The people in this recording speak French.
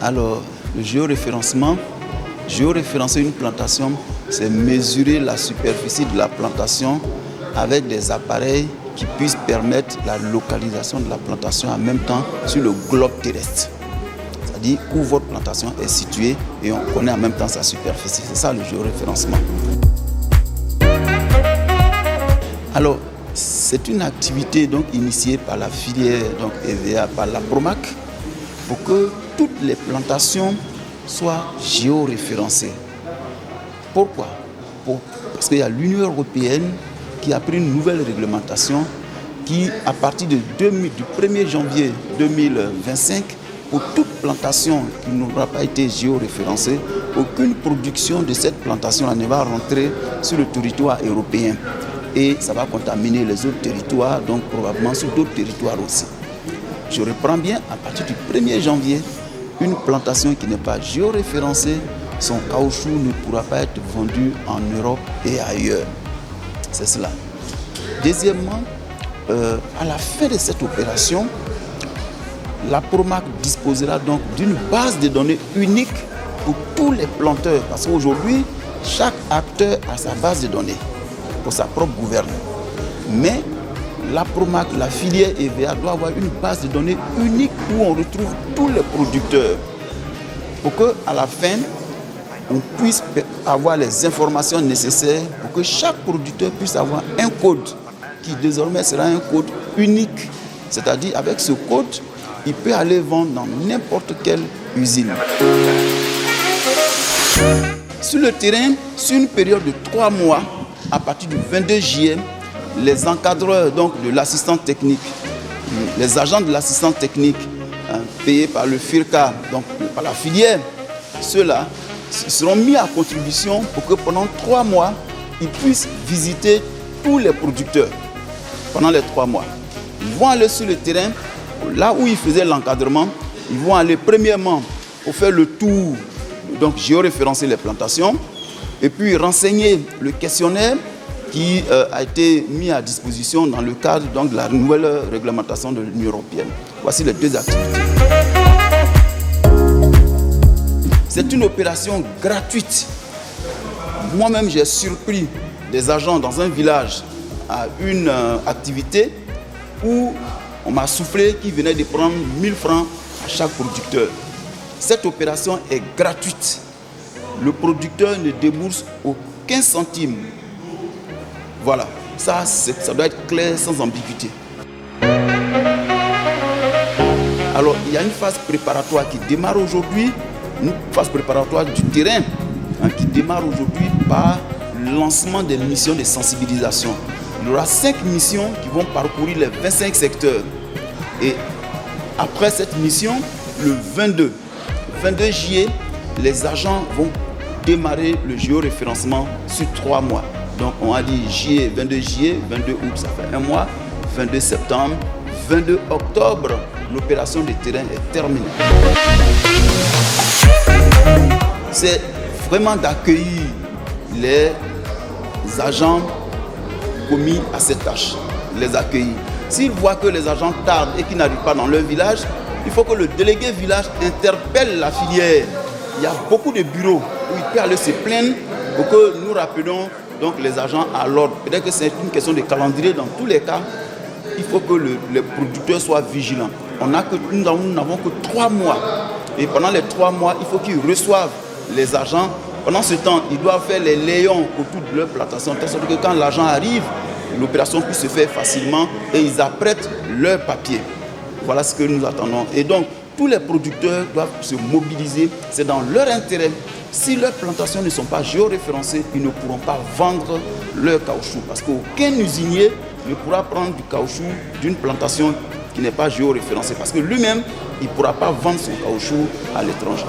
Alors, le géoréférencer une plantation, c'est mesurer la superficie de la plantation avec des appareils qui puissent permettre la localisation de la plantation en même temps sur le globe terrestre. C'est-à-dire où votre plantation est située et on connaît en même temps sa superficie. C'est ça le géoréférencement. Alors, c'est une activité donc initiée par la filière EVA, par la PROMAC, pour que toutes les plantations soient géoréférencées. Pourquoi? Parce qu'il y a l'Union européenne qui a pris une nouvelle réglementation qui, à partir du 1er janvier 2025, pour toute plantation qui n'aura pas été géoréférencée, aucune production de cette plantation ne va rentrer sur le territoire européen. Et ça va contaminer les autres territoires, donc probablement sur d'autres territoires aussi. Je reprends bien, à partir du 1er janvier, une plantation qui n'est pas géoréférencée, son caoutchouc ne pourra pas être vendu en Europe et ailleurs. C'est cela. Deuxièmement, à la fin de cette opération, la PROMAC disposera donc d'une base de données unique pour tous les planteurs. Parce qu'aujourd'hui, chaque acteur a sa base de données pour sa propre gouverne. Mais la PROMAC, la filière EVA, doit avoir une base de données unique où on retrouve tous les producteurs. Pour qu'à la fin, on puisse avoir les informations nécessaires pour que chaque producteur puisse avoir un code qui désormais sera un code unique. C'est-à-dire avec ce code, il peut aller vendre dans n'importe quelle usine. Sur le terrain, sur une période de 3 mois, à partir du 22 juillet, les encadreurs donc, de l'assistance technique, les agents de l'assistance technique payés par le FIRCA, donc par la filière, ceux-là seront mis à contribution pour que pendant 3 mois, ils puissent visiter tous les producteurs pendant les 3 mois. Ils vont aller sur le terrain, là où ils faisaient l'encadrement, ils vont aller premièrement pour faire le tour, donc géoréférencer les plantations, et puis renseigner le questionnaire qui a été mis à disposition dans le cadre donc, de la nouvelle réglementation de l'Union européenne. Voici les 2 activités. C'est une opération gratuite. Moi-même, j'ai surpris des agents dans un village à une activité où on m'a soufflé qu'ils venaient de prendre 1000 francs à chaque producteur. Cette opération est gratuite. Le producteur ne débourse aucun centime. Voilà, ça doit être clair sans ambiguïté. Alors, il y a une phase préparatoire qui démarre aujourd'hui, une phase préparatoire du terrain qui démarre aujourd'hui par le lancement des missions de sensibilisation. Il y aura 5 missions qui vont parcourir les 25 secteurs. Et après cette mission, le 22 juillet, les agents vont démarrer le géoréférencement sur 3 mois. Donc on a dit juillet, 22 juillet, 22 août, ça fait 1 mois, 22 septembre, 22 octobre, l'opération de terrain est terminée. C'est vraiment d'accueillir les agents commis à cette tâche, les accueillir. S'ils voient que les agents tardent et qu'ils n'arrivent pas dans leur village, il faut que le délégué village interpelle la filière. Il y a beaucoup de bureaux où il peut aller se plaindre pour que nous rappelions donc les agents à l'ordre. Peut-être que c'est une question de calendrier. Dans tous les cas, il faut que les producteurs soient vigilants. Nous n'avons que 3 mois. Et pendant les 3 mois, il faut qu'ils reçoivent les agents. Pendant ce temps, ils doivent faire les layons autour de leur plantation, de sorte que quand l'agent arrive, l'opération puisse se faire facilement et ils apprêtent leurs papiers. Voilà ce que nous attendons. Et donc, tous les producteurs doivent se mobiliser. C'est dans leur intérêt. Si leurs plantations ne sont pas géoréférencées, ils ne pourront pas vendre leur caoutchouc. Parce qu'aucun usinier ne pourra prendre du caoutchouc d'une plantation qui n'est pas géoréférencée. Parce que lui-même, il ne pourra pas vendre son caoutchouc à l'étranger.